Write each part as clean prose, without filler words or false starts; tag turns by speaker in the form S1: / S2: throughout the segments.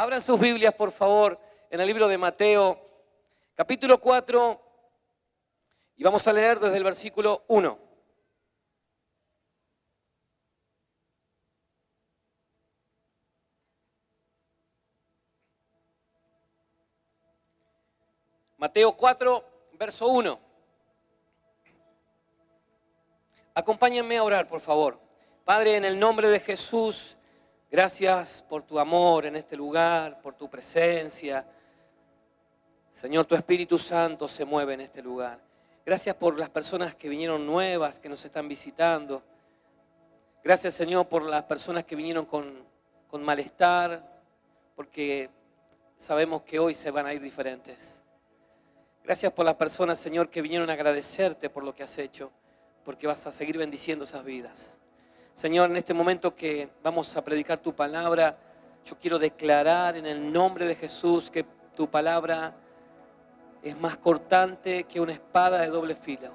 S1: Abran sus Biblias, por favor, en el libro de Mateo, capítulo 4, y vamos a leer desde el versículo 1. Mateo 4, verso 1. Acompáñenme a orar, por favor. Padre, en el nombre de Jesús, gracias por tu amor en este lugar, por tu presencia. Señor, tu Espíritu Santo se mueve en este lugar. Gracias por las personas que vinieron nuevas, que nos están visitando. Gracias, Señor, por las personas que vinieron con malestar, porque sabemos que hoy se van a ir diferentes. Gracias por las personas, Señor, que vinieron a agradecerte por lo que has hecho, porque vas a seguir bendiciendo esas vidas. Señor, en este momento que vamos a predicar tu palabra, yo quiero declarar en el nombre de Jesús que tu palabra es más cortante que una espada de doble filo,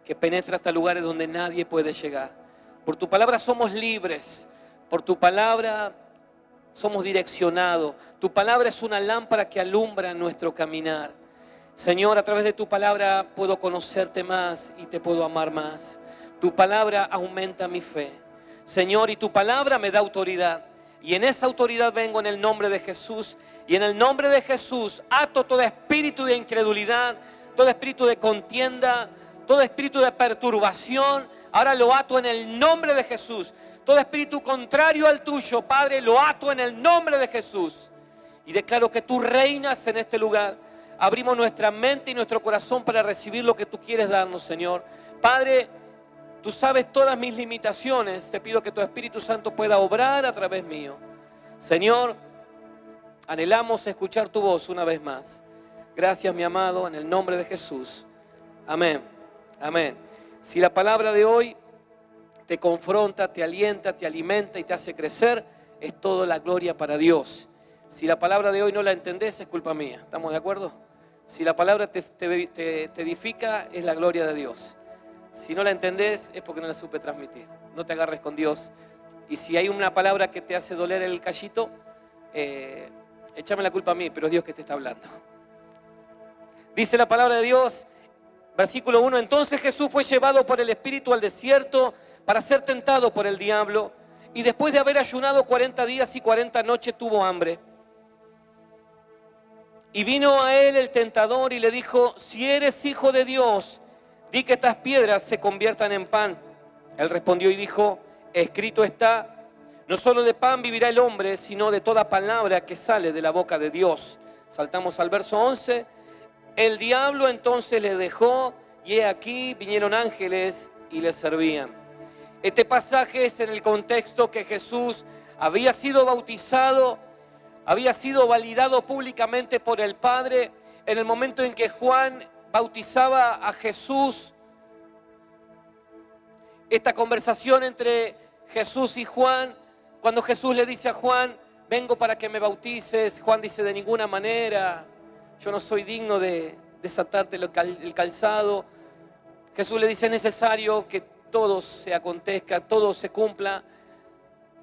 S1: que penetra hasta lugares donde nadie puede llegar. Por tu palabra somos libres, por tu palabra somos direccionados. Tu palabra es una lámpara que alumbra nuestro caminar. Señor, a través de tu palabra puedo conocerte más y te puedo amar más. Tu palabra aumenta mi fe. Señor, y tu palabra me da autoridad. Y en esa autoridad vengo en el nombre de Jesús. Y en el nombre de Jesús ato todo espíritu de incredulidad, todo espíritu de contienda, todo espíritu de perturbación. Ahora lo ato en el nombre de Jesús. Todo espíritu contrario al tuyo, Padre, lo ato en el nombre de Jesús. Y declaro que tú reinas en este lugar. Abrimos nuestra mente y nuestro corazón para recibir lo que tú quieres darnos, Señor. Padre, tú sabes todas mis limitaciones. Te pido que tu Espíritu Santo pueda obrar a través mío. Señor, anhelamos escuchar tu voz una vez más. Gracias, mi amado, en el nombre de Jesús. Amén. Amén. Si la palabra de hoy te confronta, te alienta, te alimenta y te hace crecer, es toda la gloria para Dios. Si la palabra de hoy no la entendés, es culpa mía. ¿Estamos de acuerdo? Si la palabra te edifica, es la gloria de Dios. Si no la entendés, es porque no la supe transmitir. No te agarres con Dios. Y si hay una palabra que te hace doler el callito, échame la culpa a mí, pero es Dios que te está hablando. Dice la palabra de Dios, versículo 1, entonces Jesús fue llevado por el Espíritu al desierto para ser tentado por el diablo. Y después de haber ayunado 40 días y 40 noches tuvo hambre. Y vino a él el tentador y le dijo, si eres hijo de Dios, di que estas piedras se conviertan en pan. Él respondió y dijo, escrito está, no solo de pan vivirá el hombre, sino de toda palabra que sale de la boca de Dios. Saltamos al verso 11. El diablo entonces le dejó y he aquí vinieron ángeles y le servían. Este pasaje es en el contexto que Jesús había sido bautizado, había sido validado públicamente por el Padre. En el momento en que Juan bautizaba a Jesús, esta conversación entre Jesús y Juan, cuando Jesús le dice a Juan, vengo para que me bautices, Juan dice, de ninguna manera, yo no soy digno de desatarte el calzado. Jesús le dice, es necesario que todo se acontezca, todo se cumpla.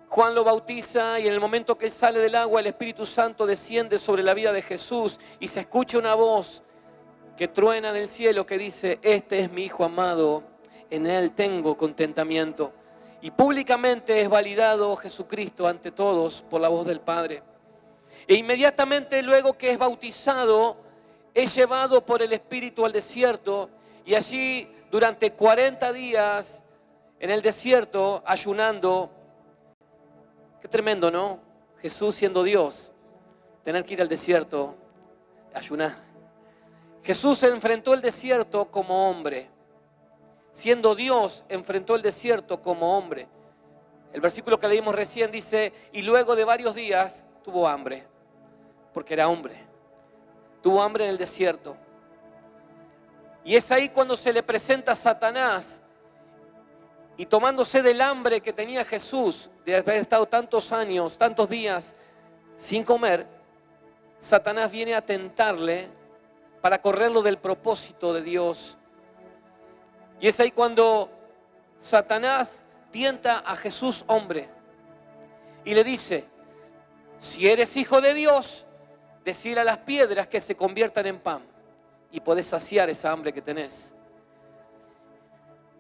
S1: Juan lo bautiza y en el momento que él sale del agua, el Espíritu Santo desciende sobre la vida de Jesús y se escucha una voz que truena en el cielo que dice, este es mi Hijo amado, en él tengo contentamiento. Y públicamente es validado Jesucristo ante todos por la voz del Padre. E inmediatamente luego que es bautizado, es llevado por el Espíritu al desierto y allí durante 40 días en el desierto ayunando. Qué tremendo, ¿no? Jesús siendo Dios, tener que ir al desierto, ayunar. Jesús enfrentó el desierto como hombre. Siendo Dios, enfrentó el desierto como hombre. El versículo que leímos recién dice, y luego de varios días tuvo hambre, porque era hombre. Tuvo hambre en el desierto. Y es ahí cuando se le presenta a Satanás. Y tomándose del hambre que tenía Jesús, de haber estado tantos años, tantos días sin comer, Satanás viene a tentarle para correrlo del propósito de Dios. Y es ahí cuando Satanás tienta a Jesús hombre y le dice, Si eres hijo de Dios, decile a las piedras que se conviertan en pan y podés saciar esa hambre que tenés.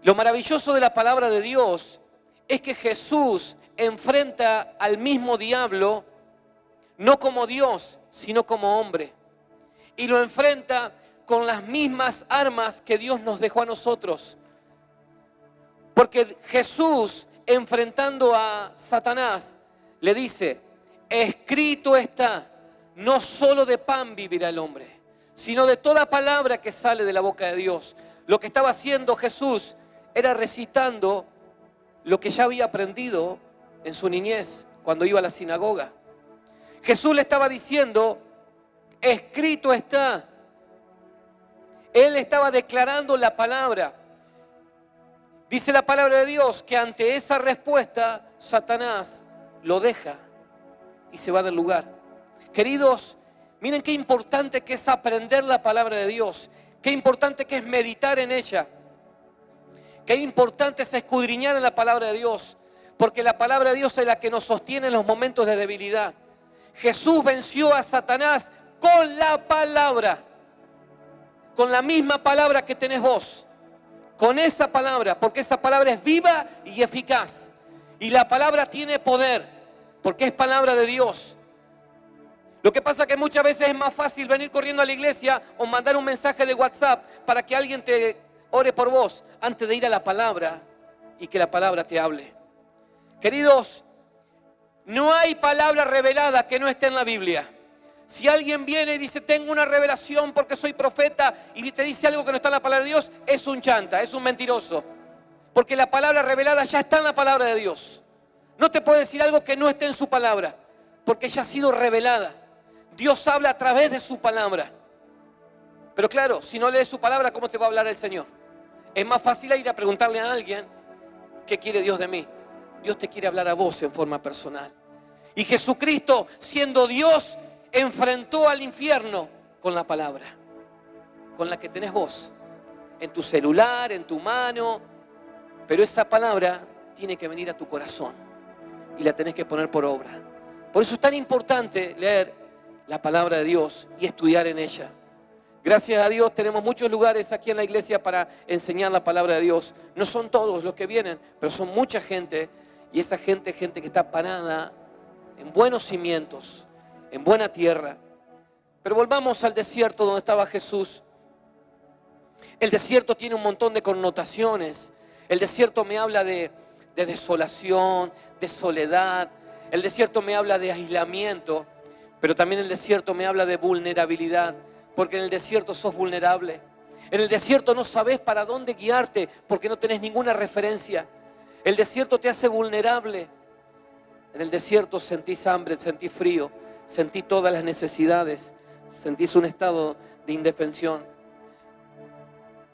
S1: Lo maravilloso de la palabra de Dios es que Jesús enfrenta al mismo diablo no como Dios, sino como hombre. Y lo enfrenta con las mismas armas que Dios nos dejó a nosotros. Porque Jesús, enfrentando a Satanás, le dice, escrito está, no solo de pan vivirá el hombre, sino de toda palabra que sale de la boca de Dios. Lo que estaba haciendo Jesús era recitando lo que ya había aprendido en su niñez, cuando iba a la sinagoga. Jesús le estaba diciendo, escrito está. Él estaba declarando la palabra. Dice la palabra de Dios que ante esa respuesta, Satanás lo deja y se va del lugar. Queridos, miren qué importante que es aprender la palabra de Dios. Qué importante que es meditar en ella. Qué importante es escudriñar en la palabra de Dios. Porque la palabra de Dios es la que nos sostiene en los momentos de debilidad. Jesús venció a Satanás con la palabra. Con la misma palabra que tenés vos. Con esa palabra, porque esa palabra es viva y eficaz. Y la palabra tiene poder, porque es palabra de Dios. Lo que pasa es que muchas veces es más fácil venir corriendo a la iglesia o mandar un mensaje de WhatsApp para que alguien te ore por vos, antes de ir a la palabra y que la palabra te hable. Queridos, no hay palabra revelada que no esté en la Biblia. Si alguien viene y dice, tengo una revelación porque soy profeta, y te dice algo que no está en la palabra de Dios, es un chanta, es un mentiroso. Porque la palabra revelada ya está en la palabra de Dios. No te puede decir algo que no esté en su palabra, porque ya ha sido revelada. Dios habla a través de su palabra. Pero claro, si no lees su palabra, ¿cómo te va a hablar el Señor? Es más fácil ir a preguntarle a alguien, ¿qué quiere Dios de mí? Dios te quiere hablar a vos en forma personal. Y Jesucristo, siendo Dios, enfrentó al infierno con la palabra, con la que tenés vos, en tu celular, en tu mano. Pero esa palabra tiene que venir a tu corazón y la tenés que poner por obra. Por eso es tan importante leer la palabra de Dios y estudiar en ella. Gracias a Dios tenemos muchos lugares aquí en la iglesia para enseñar la palabra de Dios. No son todos los que vienen, pero son mucha gente. Y esa gente es gente que está parada en buenos cimientos, en buena tierra. Pero volvamos al desierto donde estaba Jesús. El desierto tiene un montón de connotaciones. El desierto me habla de desolación, de soledad. El desierto me habla de aislamiento. Pero también el desierto me habla de vulnerabilidad. Porque en el desierto sos vulnerable. En el desierto no sabés para dónde guiarte porque no tenés ninguna referencia. El desierto te hace vulnerable. En el desierto sentís hambre, sentís frío, sentís todas las necesidades, sentís un estado de indefensión.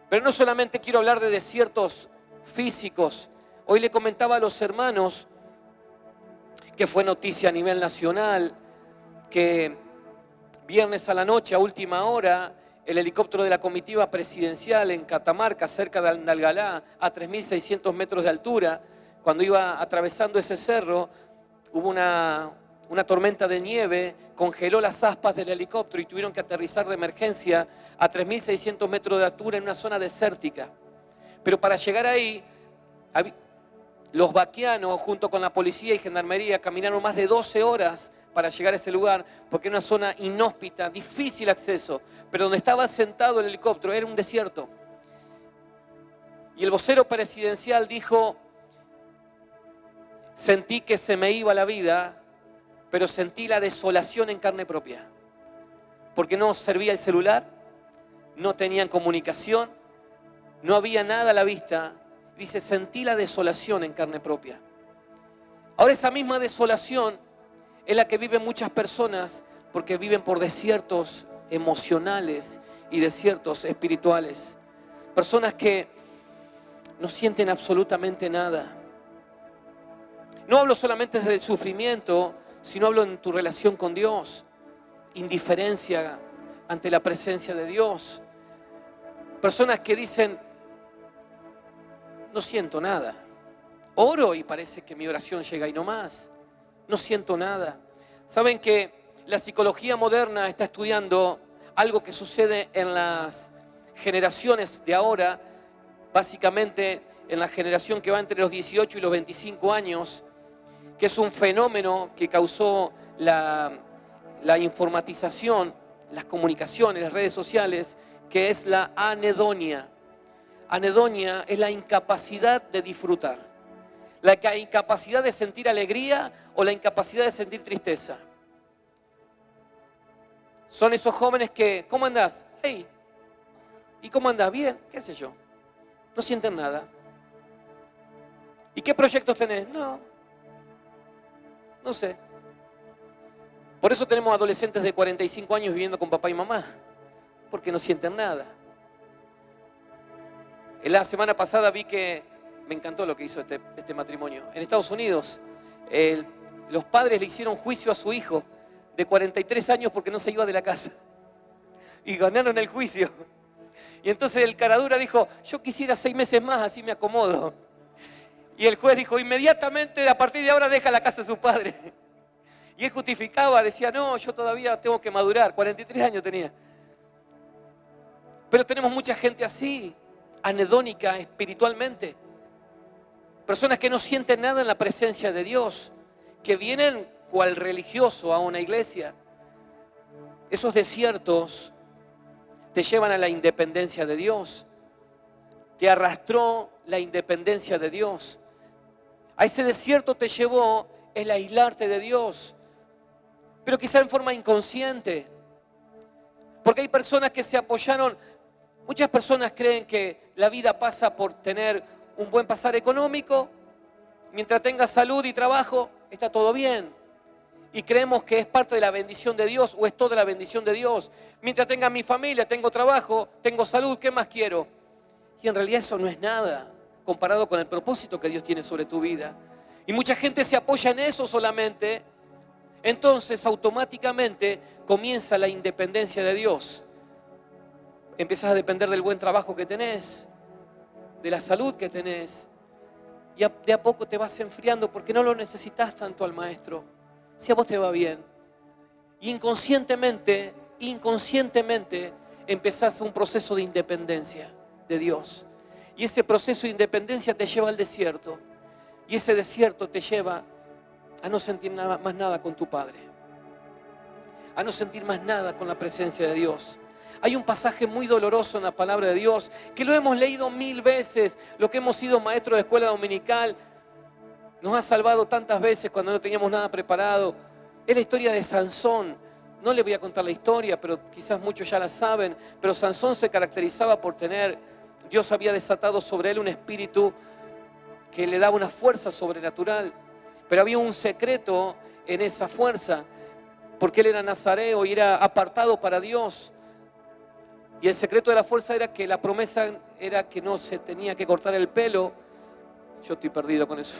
S1: Pero no solamente quiero hablar de desiertos físicos. Hoy le comentaba a los hermanos que fue noticia a nivel nacional que viernes a la noche, a última hora, el helicóptero de la comitiva presidencial en Catamarca, cerca de Andalgalá, a 3.600 metros de altura, cuando iba atravesando ese cerro, hubo una tormenta de nieve, congeló las aspas del helicóptero y tuvieron que aterrizar de emergencia a 3.600 metros de altura en una zona desértica. Pero para llegar ahí, los vaquianos, junto con la policía y gendarmería, caminaron más de 12 horas para llegar a ese lugar, porque era una zona inhóspita, difícil acceso, pero donde estaba sentado el helicóptero era un desierto. Y el vocero presidencial dijo, sentí que se me iba la vida, pero sentí la desolación en carne propia, porque no servía el celular, no tenían comunicación, no había nada a la vista. Dice, sentí la desolación en carne propia. Ahora esa misma desolación es la que viven muchas personas porque viven por desiertos emocionales y desiertos espirituales. Personas que no sienten absolutamente nada. No hablo solamente desde el sufrimiento, sino hablo en tu relación con Dios. Indiferencia ante la presencia de Dios. Personas que dicen, no siento nada. Oro y parece que mi oración llega y no más. No siento nada. Saben que la psicología moderna está estudiando algo que sucede en las generaciones de ahora, básicamente en la generación que va entre los 18 y los 25 años, que es un fenómeno que causó la informatización, las comunicaciones, las redes sociales, que es la anedonia. Anedonia es la incapacidad de disfrutar, la incapacidad de sentir alegría o la incapacidad de sentir tristeza. Son esos jóvenes que, ¿cómo andás? Hey, ¿y cómo andás? Bien, qué sé yo. No sienten nada. ¿Y qué proyectos tenés? No sé. Por eso tenemos adolescentes de 45 años viviendo con papá y mamá, porque no sienten nada. En la semana pasada vi que me encantó lo que hizo este matrimonio. En Estados Unidos, los padres le hicieron juicio a su hijo de 43 años porque no se iba de la casa. Y ganaron el juicio. Y entonces el caradura dijo, yo quisiera 6 meses más, así me acomodo. Y el juez dijo, inmediatamente, a partir de ahora deja la casa de su padre. Y él justificaba, decía, no, yo todavía tengo que madurar, 43 años tenía. Pero tenemos mucha gente así, anedónica espiritualmente. Personas que no sienten nada en la presencia de Dios, que vienen cual religioso a una iglesia. Esos desiertos te llevan a la independencia de Dios. Te arrastró la independencia de Dios. A ese desierto te llevó el aislarte de Dios, pero quizá en forma inconsciente. Porque hay personas que se apoyaron, muchas personas creen que la vida pasa por tener un buen pasar económico, mientras tengas salud y trabajo, está todo bien. Y creemos que es parte de la bendición de Dios o es toda la bendición de Dios. Mientras tenga mi familia, tengo trabajo, tengo salud, ¿qué más quiero? Y en realidad eso no es nada comparado con el propósito que Dios tiene sobre tu vida. Y mucha gente se apoya en eso solamente. Entonces automáticamente comienza la independencia de Dios. Empiezas a depender del buen trabajo que tenés, de la salud que tenés. Y de a poco te vas enfriando porque no lo necesitas tanto al maestro. Si a vos te va bien. Y inconscientemente empezás un proceso de independencia de Dios. Y ese proceso de independencia te lleva al desierto. Y ese desierto te lleva a no sentir más nada con tu Padre. A no sentir más nada con la presencia de Dios. Hay un pasaje muy doloroso en la palabra de Dios que lo hemos leído 1000 veces. Lo que hemos sido maestros de escuela dominical nos ha salvado tantas veces cuando no teníamos nada preparado. Es la historia de Sansón. No le voy a contar la historia, pero quizás muchos ya la saben. Pero Sansón se caracterizaba por Dios había desatado sobre él un espíritu que le daba una fuerza sobrenatural. Pero había un secreto en esa fuerza, porque él era nazareo y era apartado para Dios. Y el secreto de la fuerza era que la promesa era que no se tenía que cortar el pelo. Yo estoy perdido con eso.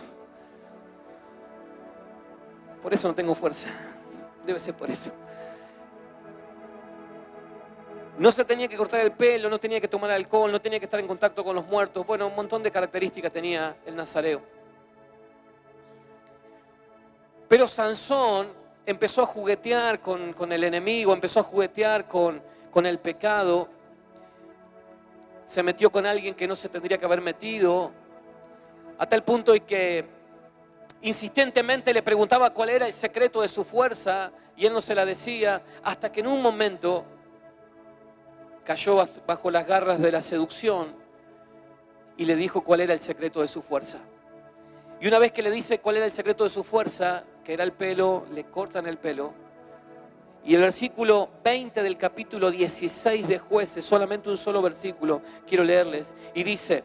S1: Por eso no tengo fuerza. Debe ser por eso. No se tenía que cortar el pelo, no tenía que tomar alcohol, no tenía que estar en contacto con los muertos. Bueno, un montón de características tenía el nazareo. Pero Sansón empezó a juguetear con el enemigo, empezó a juguetear con el pecado. Se metió con alguien que no se tendría que haber metido. A tal punto en que insistentemente le preguntaba cuál era el secreto de su fuerza y él no se la decía, hasta que en un momento cayó bajo las garras de la seducción y le dijo cuál era el secreto de su fuerza. Y una vez que le dice cuál era el secreto de su fuerza, que era el pelo, le cortan el pelo. Y el versículo 20 del capítulo 16 de Jueces, solamente un solo versículo, quiero leerles. Y dice,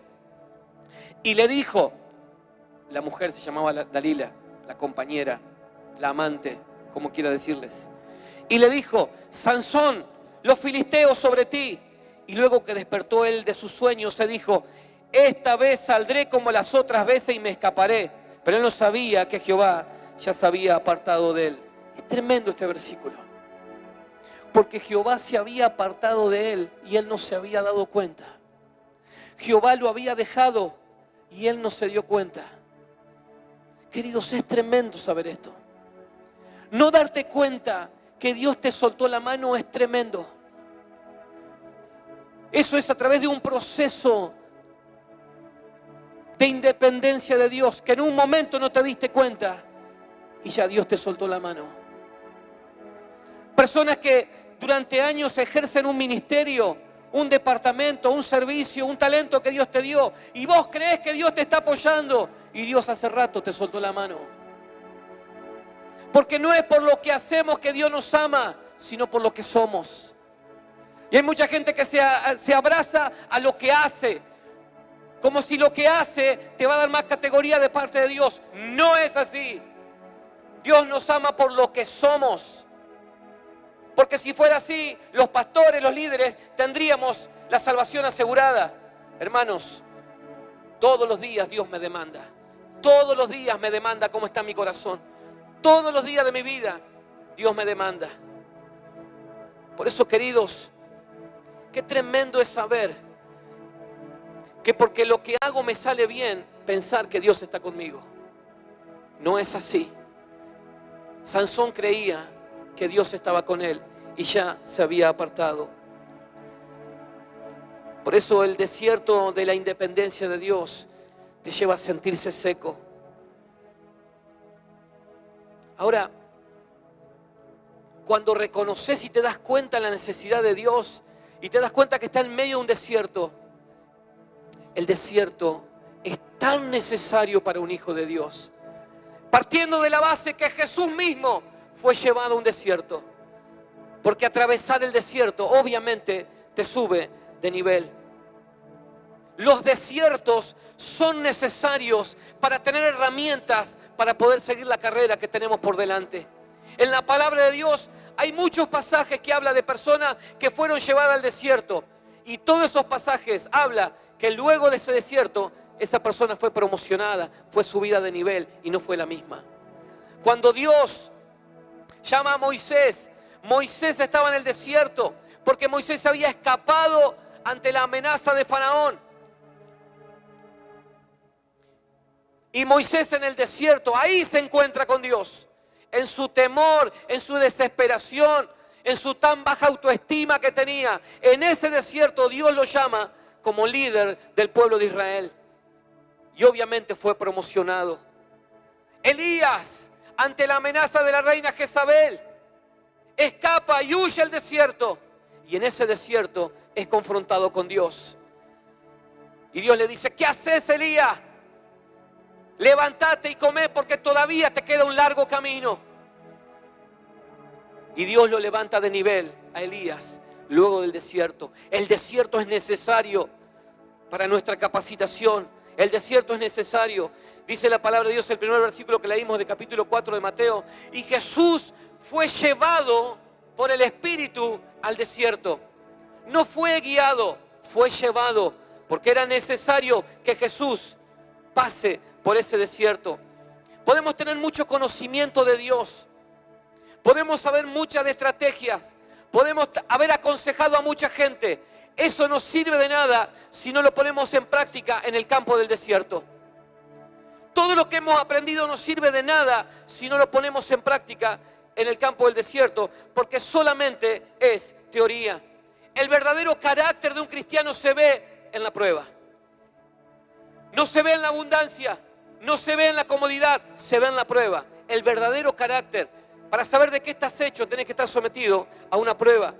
S1: y le dijo, la mujer se llamaba Dalila, la compañera, la amante, como quiera decirles. Y le dijo, Sansón, los filisteos sobre ti. Y luego que despertó él de sus sueños, se dijo, esta vez saldré como las otras veces y me escaparé. Pero él no sabía que Jehová ya se había apartado de él. Es tremendo este versículo. Porque Jehová se había apartado de él y él no se había dado cuenta. Jehová lo había dejado y él no se dio cuenta. Queridos, es tremendo saber esto. No darte cuenta que Dios te soltó la mano es tremendo. Eso es a través de un proceso de independencia de Dios, que en un momento no te diste cuenta y ya Dios te soltó la mano. Personas que durante años ejercen un ministerio, un departamento, un servicio, un talento que Dios te dio, y vos crees que Dios te está apoyando y Dios hace rato te soltó la mano. Porque no es por lo que hacemos que Dios nos ama, sino por lo que somos. Y hay mucha gente que se abraza a lo que hace, como si lo que hace te va a dar más categoría de parte de Dios. No es así. Dios nos ama por lo que somos. Porque si fuera así, los pastores, los líderes, tendríamos la salvación asegurada. Hermanos, todos los días Dios me demanda. Todos los días me demanda cómo está mi corazón. Todos los días de mi vida Dios me demanda. Por eso, queridos, qué tremendo es saber que porque lo que hago me sale bien, pensar que Dios está conmigo. No es así. Sansón creía que Dios estaba con él y ya se había apartado. Por eso el desierto de la independencia de Dios te lleva a sentirse seco. Ahora, cuando reconoces y te das cuenta de la necesidad de Dios y te das cuenta que está en medio de un desierto, el desierto es tan necesario para un hijo de Dios. Partiendo de la base que Jesús mismo fue llevado a un desierto. Porque atravesar el desierto obviamente te sube de nivel. Los desiertos son necesarios para tener herramientas para poder seguir la carrera que tenemos por delante. En la palabra de Dios hay muchos pasajes que hablan de personas que fueron llevadas al desierto. Y todos esos pasajes hablan que luego de ese desierto, esa persona fue promocionada, fue subida de nivel y no fue la misma. Cuando Dios llama a Moisés, Moisés estaba en el desierto porque Moisés había escapado ante la amenaza de Faraón. Y Moisés en el desierto, ahí se encuentra con Dios. En su temor, en su desesperación, en su tan baja autoestima que tenía. En ese desierto Dios lo llama como líder del pueblo de Israel. Y obviamente fue promocionado. Elías, ante la amenaza de la reina Jezabel, escapa y huye al desierto. Y en ese desierto es confrontado con Dios. Y Dios le dice: ¿qué haces, Elías? Levántate y come porque todavía te queda un largo camino. Y Dios lo levanta de nivel a Elías luego del desierto. El desierto es necesario para nuestra capacitación. El desierto es necesario. Dice la palabra de Dios, el primer versículo que leímos de capítulo 4 de Mateo. Y Jesús fue llevado por el Espíritu al desierto. No fue guiado, fue llevado. Porque era necesario que Jesús pase por ese desierto. Podemos tener mucho conocimiento de Dios. Podemos saber muchas de estrategias. Podemos haber aconsejado a mucha gente. Eso no sirve de nada si no lo ponemos en práctica en el campo del desierto. Todo lo que hemos aprendido no sirve de nada si no lo ponemos en práctica en el campo del desierto, porque solamente es teoría. El verdadero carácter de un cristiano se ve en la prueba. No se ve en la abundancia, no se ve en la comodidad, se ve en la prueba. El verdadero carácter. Para saber de qué estás hecho, tenés que estar sometido a una prueba.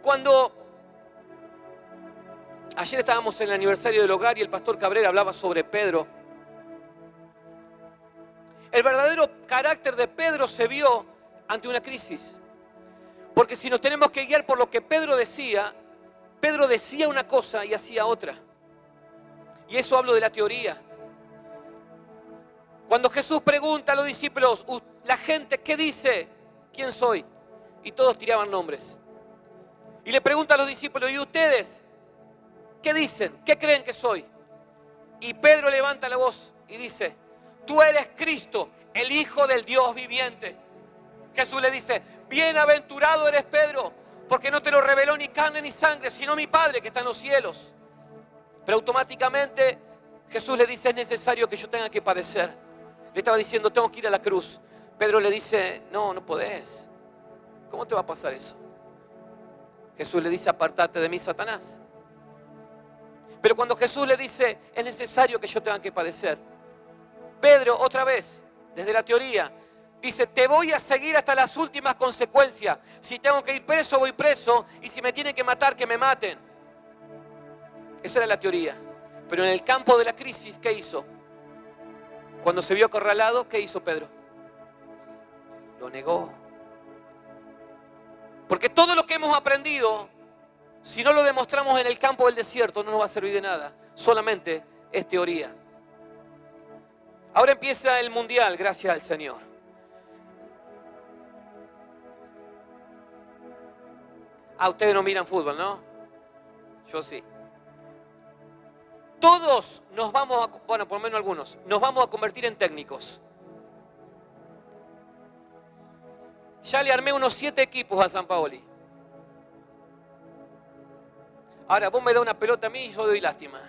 S1: Cuando ayer estábamos en el aniversario del hogar y el pastor Cabrera hablaba sobre Pedro. El verdadero carácter de Pedro se vio ante una crisis. Porque si nos tenemos que guiar por lo que Pedro decía una cosa y hacía otra. Y eso hablo de la teoría. Cuando Jesús pregunta a los discípulos, la gente, ¿qué dice? ¿Quién soy? Y todos tiraban nombres. Y le pregunta a los discípulos, ¿y ustedes? ¿Qué dicen? ¿Qué creen que soy? Y Pedro levanta la voz y dice, tú eres Cristo, el Hijo del Dios viviente. Jesús le dice, bienaventurado eres Pedro, porque no te lo reveló ni carne ni sangre, sino mi Padre que está en los cielos. Pero automáticamente Jesús le dice, es necesario que yo tenga que padecer. Le estaba diciendo, tengo que ir a la cruz. Pedro le dice, no, no podés. ¿Cómo te va a pasar eso? Jesús le dice, apartate de mí, Satanás. Pero cuando Jesús le dice, es necesario que yo tenga que padecer, Pedro, otra vez, desde la teoría, dice, te voy a seguir hasta las últimas consecuencias. Si tengo que ir preso, voy preso. Y si me tienen que matar, que me maten. Esa era la teoría. Pero en el campo de la crisis, ¿qué hizo? Cuando se vio acorralado, ¿qué hizo Pedro? Lo negó. Porque todo lo que hemos aprendido, si no lo demostramos en el campo del desierto, no nos va a servir de nada. Solamente es teoría. Ahora empieza el mundial, gracias al Señor. Ustedes no miran fútbol, ¿no? Yo sí. Todos nos vamos a, bueno, por lo menos algunos, nos vamos a convertir en técnicos. Ya le armé unos 7 equipos a San Paoli. Ahora, vos me das una pelota a mí y yo doy lástima.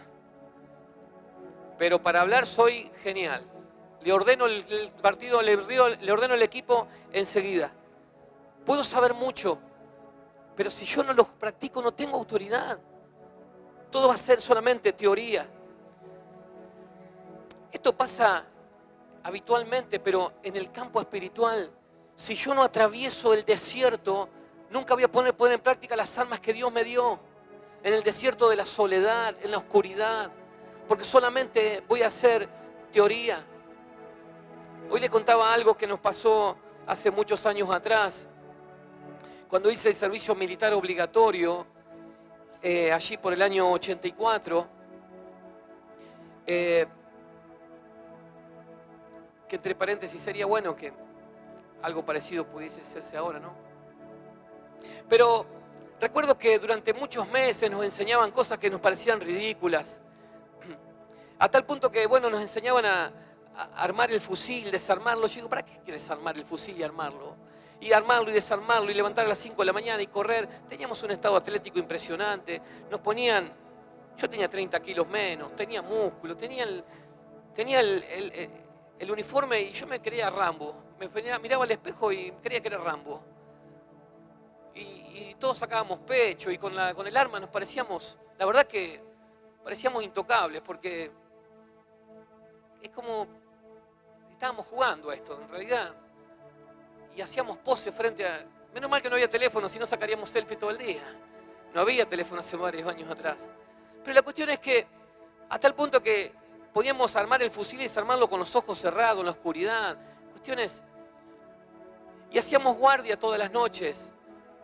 S1: Pero para hablar soy genial. Le ordeno el partido, le ordeno el equipo enseguida. Puedo saber mucho, pero si yo no lo practico no tengo autoridad. Todo va a ser solamente teoría. Esto pasa habitualmente, pero en el campo espiritual, si yo no atravieso el desierto, nunca voy a poner en práctica las armas que Dios me dio. En el desierto de la soledad, en la oscuridad, porque solamente voy a hacer teoría. Hoy le contaba algo que nos pasó hace muchos años atrás, cuando hice el servicio militar obligatorio, allí por el año 84, que entre paréntesis sería bueno que algo parecido pudiese hacerse ahora, ¿no? Pero recuerdo que durante muchos meses nos enseñaban cosas que nos parecían ridículas, a tal punto que, bueno, nos enseñaban a armar el fusil, desarmarlo. Yo digo, ¿para qué hay que desarmar el fusil y armarlo? Y armarlo y desarmarlo y levantar a las 5 de la mañana y correr. Teníamos un estado atlético impresionante. Nos ponían, yo tenía 30 kilos menos, tenía músculo, tenía el uniforme y yo me creía Rambo. Miraba al espejo y creía que era Rambo. Y todos sacábamos pecho y con el arma nos parecíamos, la verdad que parecíamos intocables, porque es como estábamos jugando a esto en realidad, y hacíamos pose frente a, menos mal que no había teléfono, si no sacaríamos selfie todo el día. No había teléfono hace varios años atrás. Pero la cuestión es que a tal punto que podíamos armar el fusil y desarmarlo con los ojos cerrados, en la oscuridad, cuestiones, y hacíamos guardia todas las noches,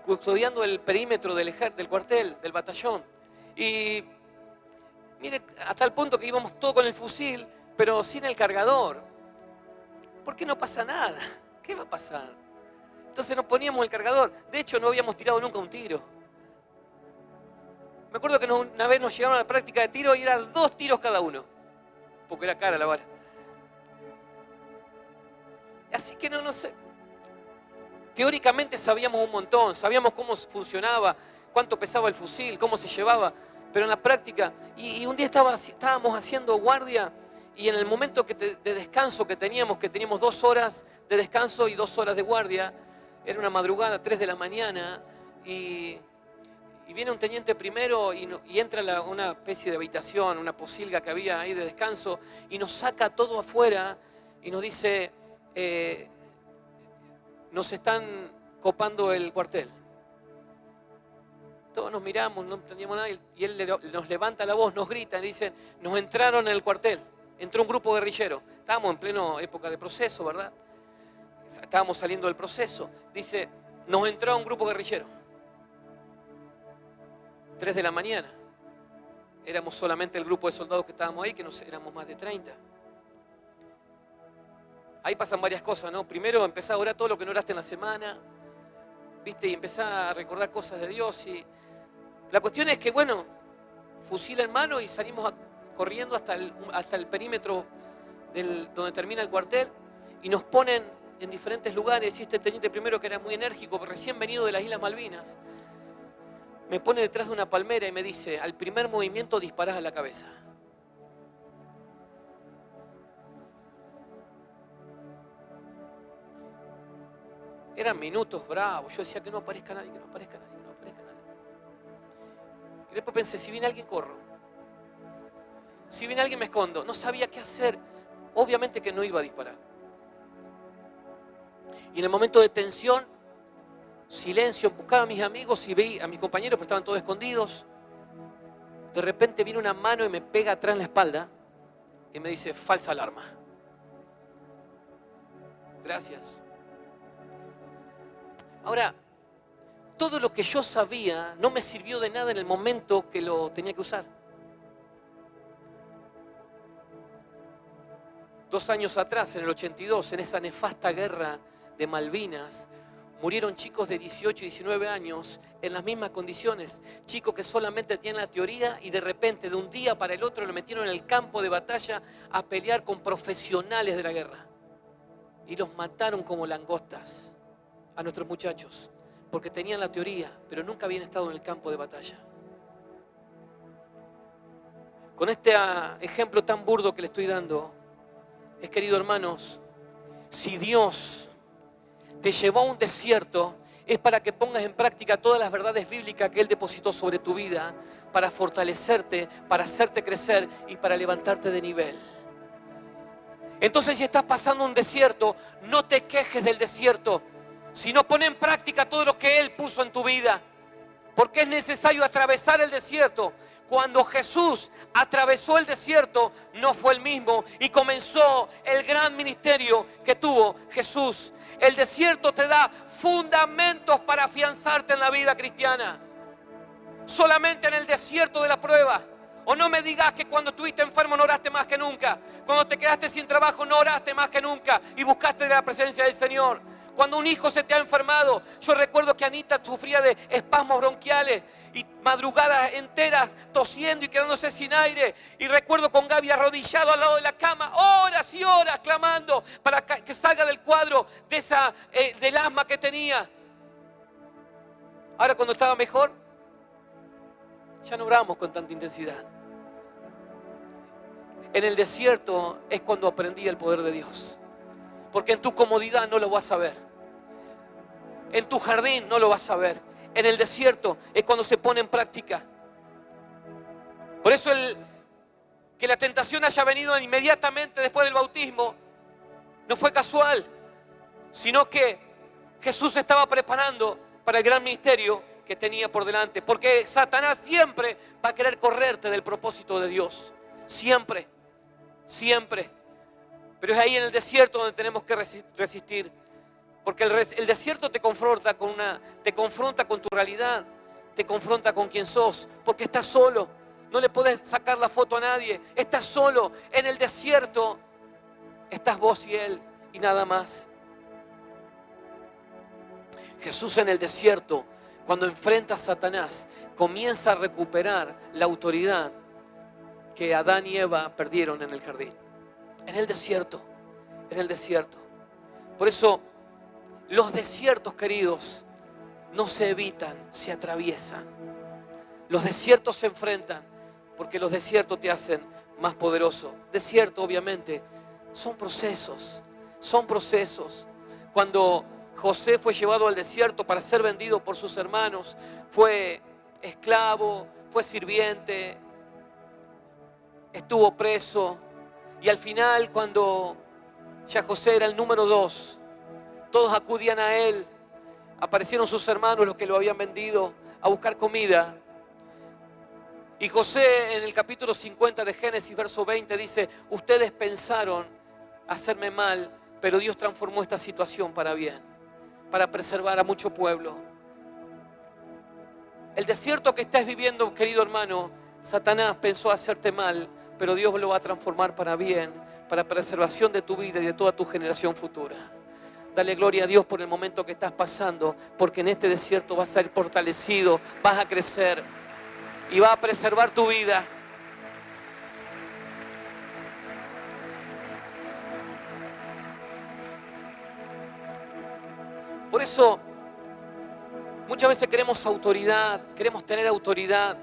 S1: custodiando el perímetro del cuartel, del batallón. Y mire, a tal punto que íbamos todos con el fusil, pero sin el cargador. ¿Por qué no pasa nada? ¿Qué va a pasar? Entonces nos poníamos el cargador. De hecho, no habíamos tirado nunca un tiro. Me acuerdo que una vez nos llevaron a la práctica de tiro y eran 2 tiros cada uno, porque era cara la bala. Así que no sé. Teóricamente sabíamos un montón, sabíamos cómo funcionaba, cuánto pesaba el fusil, cómo se llevaba, pero en la práctica, y un día estábamos haciendo guardia, y en el momento de descanso que teníamos 2 horas de descanso y 2 horas de guardia, era una madrugada, 3 de la mañana, y viene un teniente primero y entra a una especie de habitación, una posilga que había ahí de descanso, y nos saca todo afuera y nos dice, nos están copando el cuartel. Todos nos miramos, no entendíamos nada, y él nos levanta la voz, nos grita, y dicen, nos entraron en el cuartel, entró un grupo guerrillero. Estábamos en plena época de proceso, ¿verdad? Estábamos saliendo del proceso. Dice, nos entró un grupo guerrillero. 3 de la mañana. Éramos solamente el grupo de soldados que estábamos ahí, que éramos más de 30. Ahí pasan varias cosas, ¿no? Primero empezá a orar todo lo que no oraste en la semana, ¿viste? Y empezá a recordar cosas de Dios. Y la cuestión es que, bueno, fusil en mano y salimos corriendo hasta el perímetro donde termina el cuartel, y nos ponen en diferentes lugares. Y este teniente primero, que era muy enérgico, recién venido de las Islas Malvinas, me pone detrás de una palmera y me dice, al primer movimiento disparás a la cabeza. Eran minutos bravos. Yo decía que no aparezca nadie, que no aparezca nadie, que no aparezca nadie. Y después pensé, si viene alguien corro. Si viene alguien me escondo. No sabía qué hacer. Obviamente que no iba a disparar. Y en el momento de tensión, silencio, buscaba a mis amigos y veía a mis compañeros, pero estaban todos escondidos. De repente viene una mano y me pega atrás en la espalda y me dice, falsa alarma. Gracias. Ahora, todo lo que yo sabía no me sirvió de nada en el momento que lo tenía que usar. 2 años atrás, en el 82, en esa nefasta guerra de Malvinas, murieron chicos de 18 y 19 años en las mismas condiciones. Chicos que solamente tenían la teoría y de repente, de un día para el otro, lo metieron en el campo de batalla a pelear con profesionales de la guerra. Y los mataron como langostas a nuestros muchachos, porque tenían la teoría, pero nunca habían estado en el campo de batalla. Con este ejemplo tan burdo que le estoy dando, queridos hermanos, si Dios te llevó a un desierto, es para que pongas en práctica todas las verdades bíblicas que Él depositó sobre tu vida, para fortalecerte, para hacerte crecer y para levantarte de nivel. Entonces, si estás pasando un desierto, no te quejes del desierto, sino pon en práctica todo lo que Él puso en tu vida, porque es necesario atravesar el desierto. Cuando Jesús atravesó el desierto, no fue el mismo y comenzó el gran ministerio que tuvo Jesús. El desierto te da fundamentos para afianzarte en la vida cristiana. Solamente en el desierto de la prueba. O no me digas que cuando estuviste enfermo no oraste más que nunca. Cuando te quedaste sin trabajo no oraste más que nunca y buscaste la presencia del Señor. Cuando un hijo se te ha enfermado, yo recuerdo que Anita sufría de espasmos bronquiales y madrugadas enteras tosiendo y quedándose sin aire. Y recuerdo con Gaby arrodillado al lado de la cama, horas y horas clamando para que salga del cuadro de del asma que tenía. Ahora cuando estaba mejor, ya no oramos con tanta intensidad. En el desierto es cuando aprendí el poder de Dios. Porque en tu comodidad no lo vas a ver. En tu jardín no lo vas a ver. En el desierto es cuando se pone en práctica. Por eso que la tentación haya venido inmediatamente después del bautismo no fue casual, sino que Jesús estaba preparando para el gran ministerio que tenía por delante. Porque Satanás siempre va a querer correrte del propósito de Dios. Siempre, siempre. Pero es ahí en el desierto donde tenemos que resistir. Porque el desierto te confronta con tu realidad, te confronta con quién sos, porque estás solo. No le podés sacar la foto a nadie, estás solo. En el desierto estás vos y Él y nada más. Jesús en el desierto, cuando enfrenta a Satanás, comienza a recuperar la autoridad que Adán y Eva perdieron en el jardín. En el desierto, en el desierto. Por eso, los desiertos, queridos, no se evitan, se atraviesan. Los desiertos se enfrentan, porque los desiertos te hacen más poderoso. Desierto, obviamente, son procesos, son procesos. Cuando José fue llevado al desierto para ser vendido por sus hermanos, fue esclavo, fue sirviente, estuvo preso. Y al final, cuando ya José era el número 2, todos acudían a él. Aparecieron sus hermanos, los que lo habían vendido, a buscar comida. Y José, en el capítulo 50 de Génesis, verso 20, dice: ustedes pensaron hacerme mal, pero Dios transformó esta situación para bien, para preservar a mucho pueblo. El desierto que estás viviendo, querido hermano, Satanás pensó hacerte mal, pero Dios lo va a transformar para bien, para preservación de tu vida y de toda tu generación futura. Dale gloria a Dios por el momento que estás pasando, porque en este desierto vas a ser fortalecido, vas a crecer y va a preservar tu vida. Por eso, muchas veces queremos autoridad, queremos tener autoridad,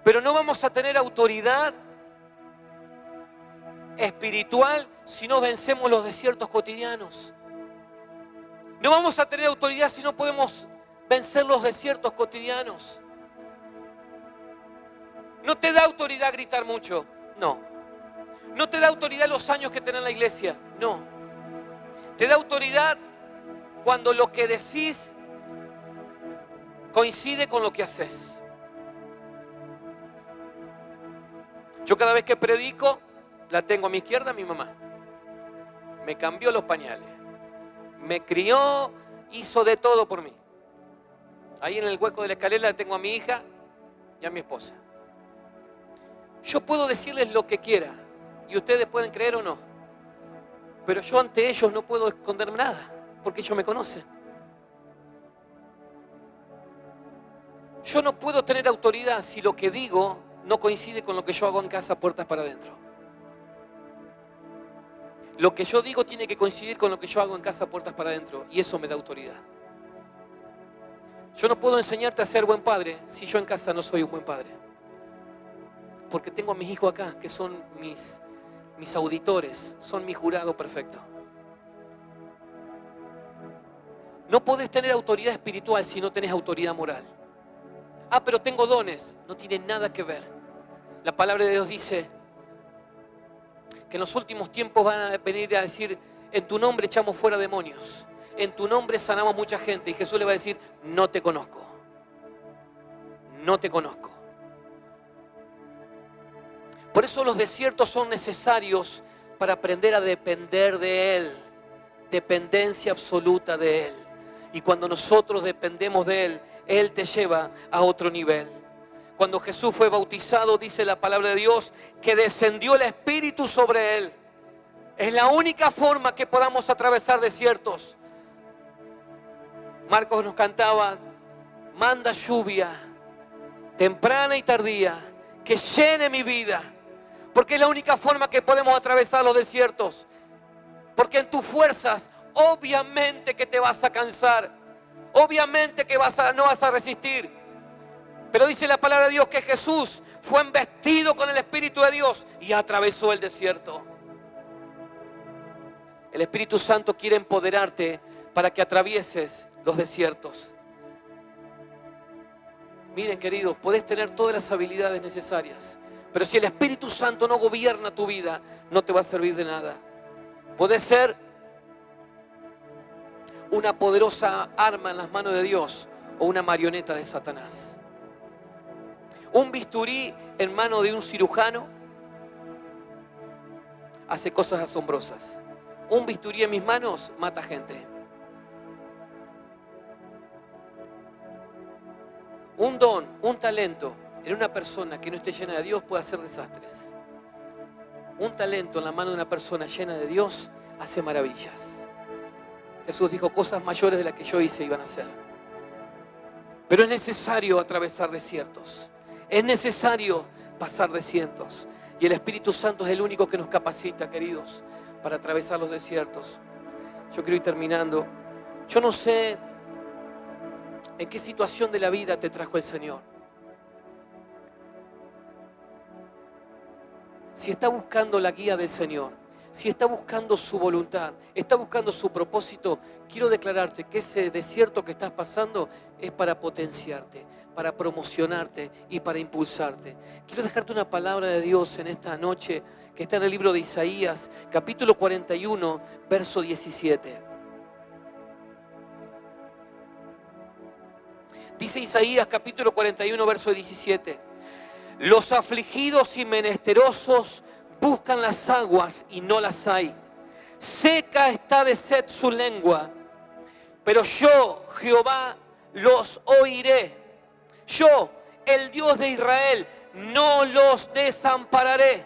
S1: pero no vamos a tener autoridad espiritual si no vencemos los desiertos cotidianos. No vamos a tener autoridad si no podemos vencer los desiertos cotidianos. No te da autoridad gritar mucho, no. No te da autoridad los años que tenés en la iglesia, no. Te da autoridad cuando lo que decís coincide con lo que haces. Yo cada vez que predico, la tengo a mi izquierda mi mamá. Me cambió los pañales, me crió, hizo de todo por mí. Ahí en el hueco de la escalera la tengo a mi hija y a mi esposa. Yo puedo decirles lo que quiera y ustedes pueden creer o no, pero yo ante ellos no puedo esconderme nada porque ellos me conocen. Yo no puedo tener autoridad si lo que digo no coincide con lo que yo hago en casa puertas para adentro. Lo que yo digo tiene que coincidir con lo que yo hago en casa puertas para adentro y eso me da autoridad. Yo no puedo enseñarte a ser buen padre si yo en casa no soy un buen padre. Porque tengo a mis hijos acá que son mis auditores, son mi jurado perfecto. No podés tener autoridad espiritual si no tenés autoridad moral. Ah, pero tengo dones. No tiene nada que ver. La palabra de Dios dice que en los últimos tiempos van a venir a decir, en tu nombre echamos fuera demonios, en tu nombre sanamos mucha gente. Y Jesús le va a decir, no te conozco. No te conozco. Por eso los desiertos son necesarios para aprender a depender de Él. Dependencia absoluta de Él. Y cuando nosotros dependemos de Él, Él te lleva a otro nivel. Cuando Jesús fue bautizado, dice la palabra de Dios, que descendió el Espíritu sobre Él. Es la única forma que podamos atravesar desiertos. Marcos nos cantaba, manda lluvia, temprana y tardía, que llene mi vida. Porque es la única forma que podemos atravesar los desiertos. Porque en tus fuerzas, obviamente que te vas a cansar. Obviamente que no vas a resistir. Pero dice la palabra de Dios que Jesús fue embestido con el Espíritu de Dios y atravesó el desierto. El Espíritu Santo quiere empoderarte para que atravieses los desiertos. Miren, queridos, podés tener todas las habilidades necesarias, pero si el Espíritu Santo no gobierna tu vida, no te va a servir de nada. Podés ser una poderosa arma en las manos de Dios o una marioneta de Satanás. Un bisturí en mano de un cirujano hace cosas asombrosas. Un bisturí en mis manos mata gente. Un don, un talento en una persona que no esté llena de Dios puede hacer desastres. Un talento en la mano de una persona llena de Dios hace maravillas. Jesús dijo, cosas mayores de las que yo hice iban a hacer. Pero es necesario atravesar desiertos. Es necesario pasar desiertos. Y el Espíritu Santo es el único que nos capacita, queridos, para atravesar los desiertos. Yo quiero ir terminando. Yo no sé en qué situación de la vida te trajo el Señor. Si está buscando la guía del Señor, si está buscando su voluntad, está buscando su propósito, quiero declararte que ese desierto que estás pasando es para potenciarte, para promocionarte y para impulsarte. Quiero dejarte una palabra de Dios en esta noche que está en el libro de Isaías, capítulo 41, verso 17. Dice Isaías, capítulo 41, verso 17. Los afligidos y menesterosos buscan las aguas y no las hay. Seca está de sed su lengua, pero yo, Jehová, los oiré. Yo, el Dios de Israel, no los desampararé.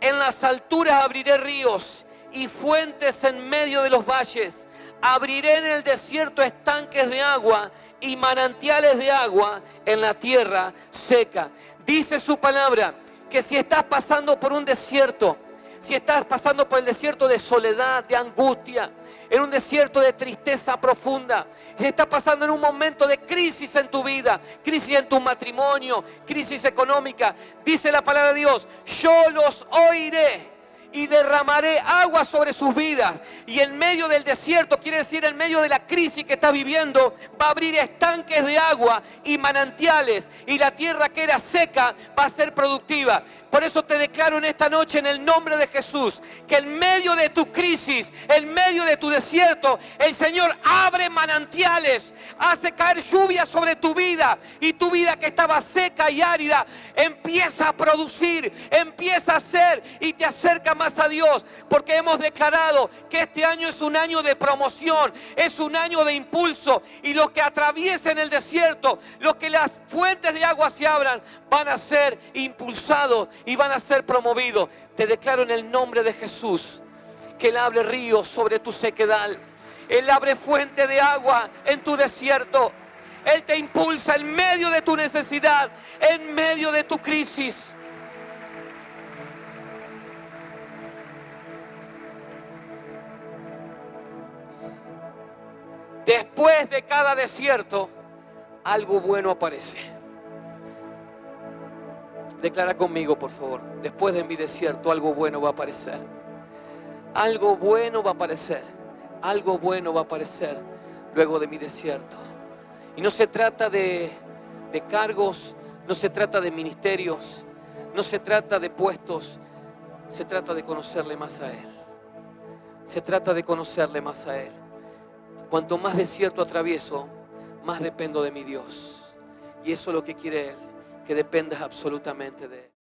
S1: En las alturas abriré ríos y fuentes en medio de los valles. Abriré en el desierto estanques de agua y manantiales de agua en la tierra seca. Dice su palabra que si estás pasando por un desierto, si estás pasando por el desierto de soledad, de angustia, en un desierto de tristeza profunda, si estás pasando en un momento de crisis en tu vida, crisis en tu matrimonio, crisis económica, dice la palabra de Dios, yo los oiré y derramaré agua sobre sus vidas. Y en medio del desierto, quiere decir en medio de la crisis que está viviendo, va a abrir estanques de agua y manantiales. Y la tierra que era seca va a ser productiva. Por eso te declaro en esta noche, en el nombre de Jesús, que en medio de tu crisis, en medio de tu desierto, el Señor abre manantiales, hace caer lluvia sobre tu vida. Y tu vida que estaba seca y árida empieza a producir, empieza a ser y te acerca más a Dios, porque hemos declarado que este año es un año de promoción, es un año de impulso, y los que atraviesen el desierto, los que las fuentes de agua se abran, van a ser impulsados y van a ser promovidos. Te declaro en el nombre de Jesús que Él abre ríos sobre tu sequedad, Él abre fuente de agua en tu desierto, Él te impulsa en medio de tu necesidad, en medio de tu crisis. Después de cada desierto, algo bueno aparece. Declara conmigo, por favor. Después de mi desierto, algo bueno va a aparecer. Algo bueno va a aparecer. Algo bueno va a aparecer luego de mi desierto. Y no se trata de cargos, no se trata de ministerios, no se trata de puestos. Se trata de conocerle más a Él. Se trata de conocerle más a Él. Cuanto más desierto atravieso, más dependo de mi Dios. Y eso es lo que quiere Él, que dependas absolutamente de Él.